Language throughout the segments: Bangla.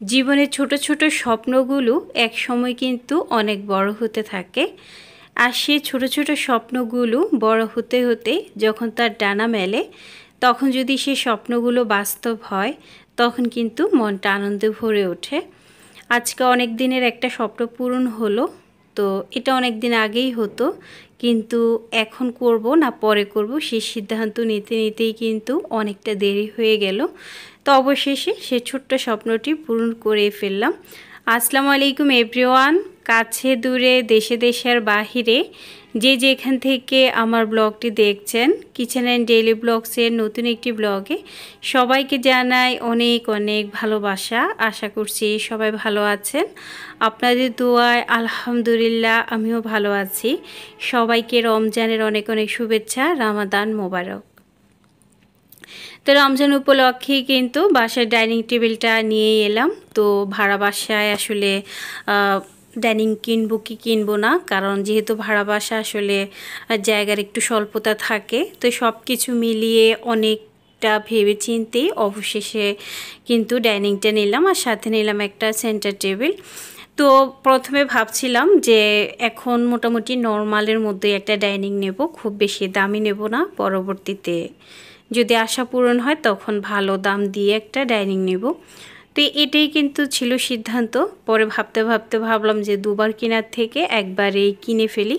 জীবনের ছোট ছোট স্বপ্নগুলো একসময় কিন্তু অনেক বড় হতে থাকে। আর সেই ছোট ছোট স্বপ্নগুলো বড় হতে হতে যখন তার ডানা মেলে, তখন যদি সেই স্বপ্নগুলো বাস্তব হয়, তখন কিন্তু মনটা আনন্দে ভরে ওঠে। আজকে অনেক দিনের একটা স্বপ্ন পূরণ হলো। তো এটা অনেক দিন আগেই হতো, কিন্তু এখন করব না পরে করব সেই সিদ্ধান্ত নিতে নিতেই কিন্তু অনেকটা দেরি হয়ে গেল। তো অবশেষে সে ছোট্ট স্বপ্নটি পূরণ করে ফেললাম। আসসালামু আলাইকুম এভরিওয়ান। কাছে দূরে দেশে দেশের বাহিরে যে যেখান থেকে আমার ব্লগটি দেখছেন, কিচেন অ্যান্ড ডেইলি ব্লগসের নতুন একটি ব্লগে সবাইকে জানাই অনেক অনেক ভালোবাসা। আশা করছি সবাই ভালো আছেন। আপনাদের দোয়ায় আলহামদুলিল্লাহ আমিও ভালো আছি। সবাইকে রমজানের অনেক অনেক শুভেচ্ছা। রামাদান মোবারক। তো রমজান উপলক্ষে কিন্তু বাসার ডাইনিং টেবিলটা নিয়ে এলাম। তো ভাড়া বাসায় আসলে ডাইনিং কিনবো কি কিনবো না, কারণ যেহেতু ভাড়া বাসা আসলে জায়গার একটু স্বল্পতা থাকে। তো সব কিছু মিলিয়ে অনেকটা ভেবে চিন্তেই অবশেষে কিন্তু ডাইনিংটা নিলাম, আর সাথে নিলাম একটা সেন্টার টেবিল। তো প্রথমে ভাবছিলাম যে এখন মোটামুটি নর্মালের মধ্যে একটা ডাইনিং নেব, খুব বেশি দামি নেব না। পরবর্তীতে যদি আশা পূরণ হয় তখন ভালো দাম দিয়ে একটা ডাইনিং নেব। তো এটাই কিন্তু ছিল সিদ্ধান্ত। পরে ভাবতে ভাবতে ভাবলাম যে দুবার কেনার থেকে একবারেই কিনে ফেলি।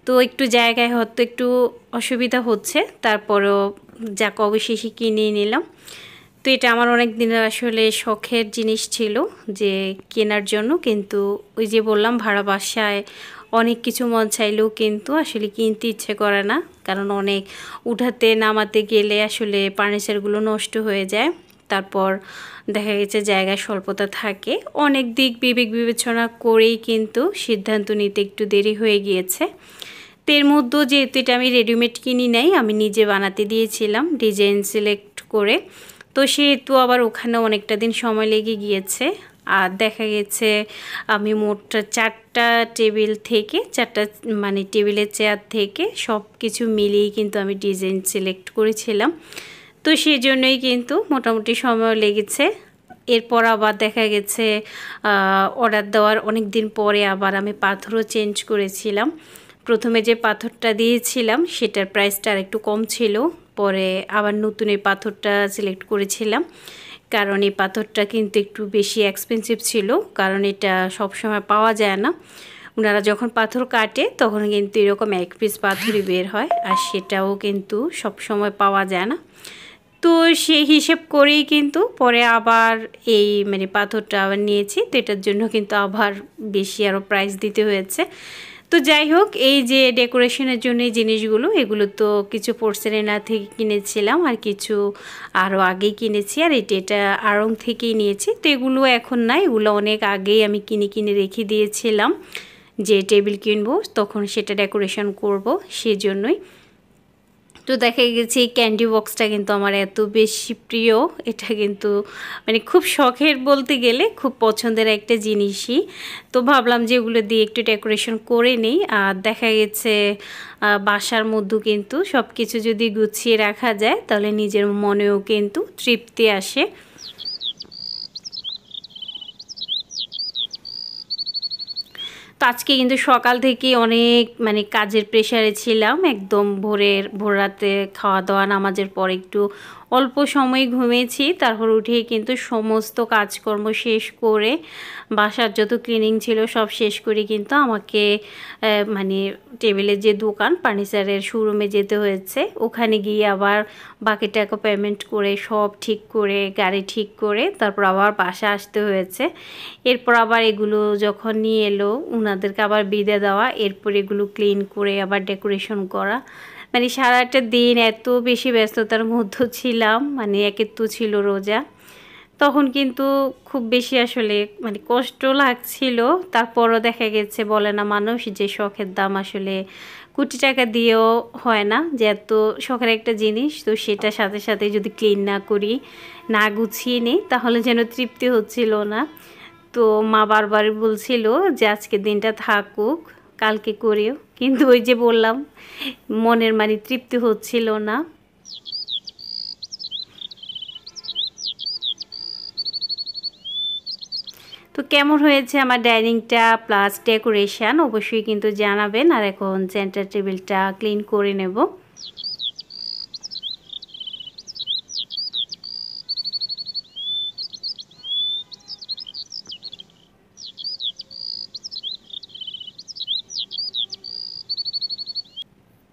তো একটু জায়গায় হয়তো একটু অসুবিধা হচ্ছে, তারপরেও যাক অবশেষে কিনে নিলাম। তো এটা আমার অনেক দিনের আসলে শখের জিনিস ছিল যে কেনার জন্য, কিন্তু ওই যে বললাম ভাড়া বাসায় অনেক কিছু মন চাইলেও কিন্তু আসলে কিনতে ইচ্ছে করে না, কারণ অনেক উঠাতে নামাতে গেলে আসলে ফার্নিচারগুলো নষ্ট হয়ে যায়। তারপর দেখা গেছে জায়গায় স্বল্পতা থাকে। অনেক দিক বিবেক বিবেচনা করেই কিন্তু সিদ্ধান্ত নিতে একটু দেরি হয়ে গিয়েছে। তো এর মধ্যেও যেহেতু এটা আমি রেডিমেড কিনি নাই, আমি নিজে বানাতে দিয়েছিলাম ডিজাইন সিলেক্ট করে। তো সেহেতু আবার ওখানে অনেকটা দিন সময় লেগে গিয়েছে। আর দেখা গেছে আমি মোট 4টা টেবিল থেকে 4টা মানে টেবিলের চেয়ার থেকে সব কিছু মিলিয়েই কিন্তু আমি ডিজাইন সিলেক্ট করেছিলাম। তো সেই জন্যই কিন্তু মোটামুটি সময় লেগেছে। এরপর আবার দেখা গেছে অর্ডার দেওয়ার অনেক দিন পরে আবার আমি পাথরও চেঞ্জ করেছিলাম। প্রথমে যে পাথরটা দিয়েছিলাম সেটার প্রাইসটা আর একটু কম ছিল, পরে আবার নতুন এই পাথরটা সিলেক্ট করেছিলাম। কারণ এই পাথরটা কিন্তু একটু বেশি এক্সপেন্সিভ ছিল, কারণ এটা সবসময় পাওয়া যায় না। ওনারা যখন পাথর কাটে তখন কিন্তু এরকম এক পিস পাথরই বের হয়, আর সেটাও কিন্তু সব সময় পাওয়া যায় না। তো সেই হিসেব করেই কিন্তু পরে আবার এই পাথরটা আবার নিয়েছি। তো এটার জন্য কিন্তু আবার বেশি আরও প্রাইস দিতে হয়েছে। তো যাই হোক, এই যে ডেকোরেশনের জন্য এই জিনিসগুলো, এগুলো তো কিছু পোর্সেলেনা থেকে কিনেছিলাম, আর কিছু আরও আগেই কিনেছি, আর এটা আড়ং থেকেই নিয়েছি। তো এগুলো এখন নাই, এগুলো অনেক আগেই আমি কিনে রেখে দিয়েছিলাম যে টেবিল কিনবো তখন সেটা ডেকোরেশন করব, সেজন্যই। তো দেখা গেছে এই ক্যান্ডি বক্সটা কিন্তু আমার এত বেশি প্রিয়। এটা কিন্তু খুব শখের বলতে গেলে খুব পছন্দের একটা জিনিসই। তো ভাবলাম যে এগুলো দিয়ে একটু ডেকোরেশন করে নিই। আর দেখা গেছে বাসার মধ্যেও কিন্তু সব কিছু যদি গুছিয়ে রাখা যায় তাহলে নিজের মনেও কিন্তু তৃপ্তি আসে। তো আজকে কিন্তু সকাল থেকে অনেক কাজের প্রেশারে ছিলাম। একদম ভোর রাতে খাওয়া দাওয়া নামাজের পর একটু অল্প সময় ঘুমিয়েছি, তারপর উঠেই কিন্তু সমস্ত কাজকর্ম শেষ করে বাসার যত ক্লিনিং ছিল সব শেষ করে কিন্তু আমাকে টেবিলের যে দোকান ফার্নিচারের শোরুমে যেতে হয়েছে। ওখানে গিয়ে আবার বাকি টাকা পেমেন্ট করে সব ঠিক করে গাড়ি ঠিক করে তারপর আবার বাসা আসতে হয়েছে। এরপর আবার এগুলো যখন নিয়ে এলো ওনাদেরকে আবার বিদায় দেওয়া, এরপর এগুলো ক্লিন করে আবার ডেকোরেশন করা। সারাটা দিন এত বেশি ব্যস্ততার মধ্যে ছিলাম, একে তো ছিল রোজা, তখন কিন্তু খুব বেশি আসলে কষ্ট লাগছিল। তারপরও দেখা গেছে বলে না মানুষ যে শখের দাম আসলে কোটি টাকা দিয়েও হয় না, যে এত শখের একটা জিনিস, তো সেটা সাথে সাথে যদি ক্লিন না করি, না গুছিয়ে নিই, তাহলে যেন তৃপ্তি হচ্ছিল না। তো মা বারবার বলছিল যে আজকের দিনটা থাকুক, কালকে করিও, কিন্তু ওই যে বললাম মনের তৃপ্তি হচ্ছিল না। কেমন হয়েছে আমার ডাইনিংটা প্লাস ডেকোরেশন অবশ্যই কিন্তু জানাবেন। আর এখন সেন্টার টেবিলটা ক্লিন করে নেব।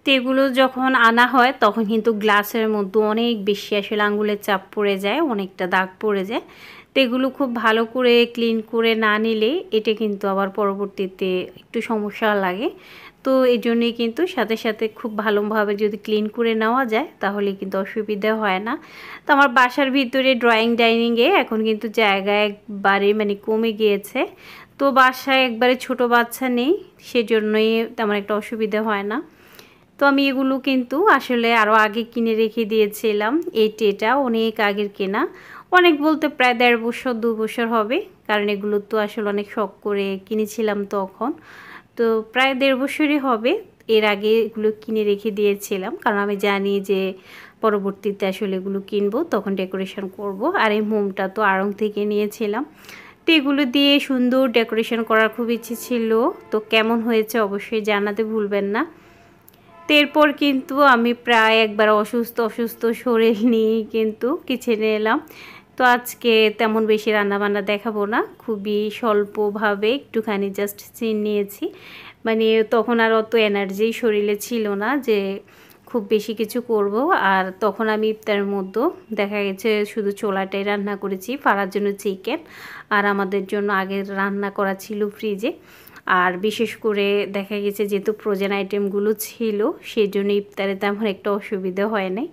তো এগুলো যখন আনা হয় তখন কিন্তু গ্লাসের মধ্যে অনেক বেশি আসলে আঙ্গুলের চাপ পড়ে যায়, অনেকটা দাগ পড়ে যায়। তো এগুলো খুব ভালো করে ক্লিন করে না নিলে এটা কিন্তু আবার পরবর্তীতে একটু সমস্যা লাগে। তো এই জন্যই কিন্তু সাথে সাথে খুব ভালোভাবে যদি ক্লিন করে নেওয়া যায় তাহলে কিন্তু অসুবিধা হয় না। তো আমার বাসার ভিতরে ড্রয়িং ডাইনিংয়ে এখন কিন্তু জায়গা একবারে মানে কমে গিয়েছে। তো বাসায় একবারে ছোট বাচ্চা নেই, সেজন্যই তেমন একটা অসুবিধা হয় না। তো আমি এগুলো কিন্তু আসলে আরও আগে কিনে রেখে দিয়েছিলাম। এই ট্রেটা অনেক আগের কেনা, অনেক বলতে প্রায় 1.5 বছর 2 বছর হবে, কারণ এগুলো তো আসলে অনেক শখ করে কিনেছিলাম তখন। তো প্রায় 1.5 বছরই হবে। এর আগে এগুলো কিনে রেখে দিয়েছিলাম, কারণ আমি জানি যে পরবর্তীতে আসলে এগুলো কিনবো, তখন ডেকোরেশন করব। আর এই মোমটা তো আড়ং থেকে নিয়েছিলাম। তো এগুলো দিয়ে সুন্দর ডেকোরেশন করার খুব ইচ্ছে ছিল। তো কেমন হয়েছে অবশ্যই জানাতে ভুলবেন না। এরপর কিন্তু আমি প্রায় একবার অসুস্থ শরীর নিয়ে কিন্তু কিচেনে এলাম। তো আজকে তেমন বেশি রান্নাবান্না দেখাবো না, খুবই স্বল্পভাবে একটুখানি জাস্ট সিন নিয়েছি। মানে তখন আর অত এনার্জি শরীরে ছিল না যে খুব বেশি কিছু করব। আর তখন আমি ইফতারের মধ্যে দেখা গেছে শুধু ছোলাটাই রান্না করেছি, ফারার জন্য চিকেন আর আমাদের জন্য আগে রান্না করা ছিল ফ্রিজে। আর বিশেষ করে দেখা গেছে যেহেতু ফ্রোজেন আইটেমগুলো ছিল সেই জন্য ইফতারে তেমন একটা অসুবিধা হয় নাই।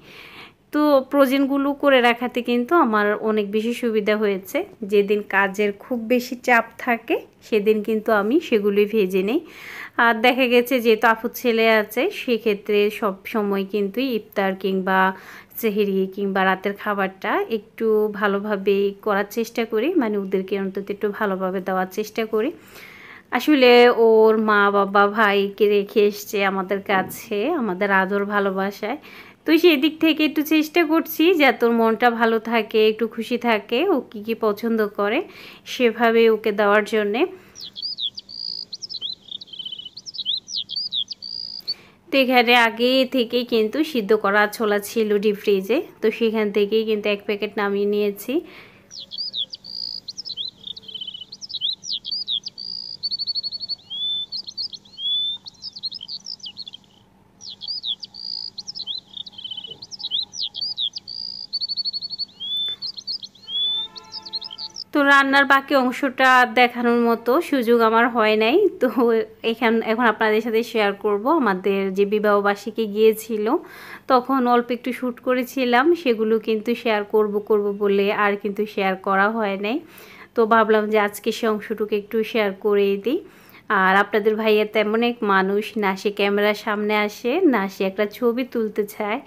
তো ফ্রোজেনগুলো করে রাখাতে কিন্তু আমার অনেক বেশি সুবিধা হয়েছে। যেদিন কাজের খুব বেশি চাপ থাকে সেদিন কিন্তু আমি সেগুলোই ভেজে নিই। আর দেখা গেছে যেহেতু আপুর ছেলে আছে সেক্ষেত্রে সব সময় কিন্তু ইফতার কিংবা সেহরি কিংবা রাতের খাবারটা একটু ভালোভাবে করার চেষ্টা করি, মানে ওদেরকে অন্তত একটু ভালোভাবে দেওয়ার চেষ্টা করি। আসলে ওর মা বাবা ভাইকে রেখে এসছে আমাদের কাছে আমাদের আদর ভালোবাসায়। তো সেই দিক থেকে একটু চেষ্টা করছি যাতে ওর মনটা ভালো থাকে, একটু খুশি থাকে, ও কী কী পছন্দ করে সেভাবে ওকে দেওয়ার জন্যে। তো এখানে আগে থেকেই কিন্তু সিদ্ধ করা ছোলা ছিল ডিপ ফ্রিজে, তো সেখান থেকেই কিন্তু 1 প্যাকেট নামিয়ে নিয়েছি। তো রান্নার বাকি অংশটা দেখানোর মতো সুযোগ আমার হয় নাই। তো এখন আপনাদের সাথে শেয়ার করব আমাদের যে বিবাহবার্ষিকী গিয়েছিল তখন অল্প একটু শ্যুট করেছিলাম, সেগুলো কিন্তু শেয়ার করব বলে আর কিন্তু শেয়ার করা হয় নাই। তো ভাবলাম যে আজকে সে অংশটুকু একটু শেয়ার করেই দিই। আর আপনাদের ভাইয়া তেমন এক মানুষ না, সে ক্যামেরার সামনে আসে না সে একটা ছবি তুলতে চায়।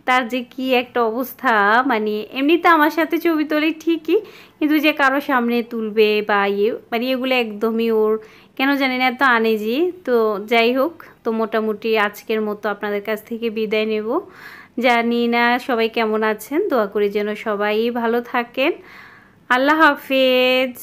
তার যে কি একটা অবস্থা, মানে এমনিতে আমার সাথে ছবি তোলে ঠিকই, কিন্তু যে কারো সামনে তুলবে বা মানে এগুলো একদমই ওর কেন জানি না এত আনেজি। তো যাই হোক, তো মোটামুটি আজকের মতো আপনাদের কাছ থেকে বিদায় নেব। জানি না সবাই কেমন আছেন, দোয়া করি যেন সবাই ভালো থাকেন। আল্লাহ হাফেজ।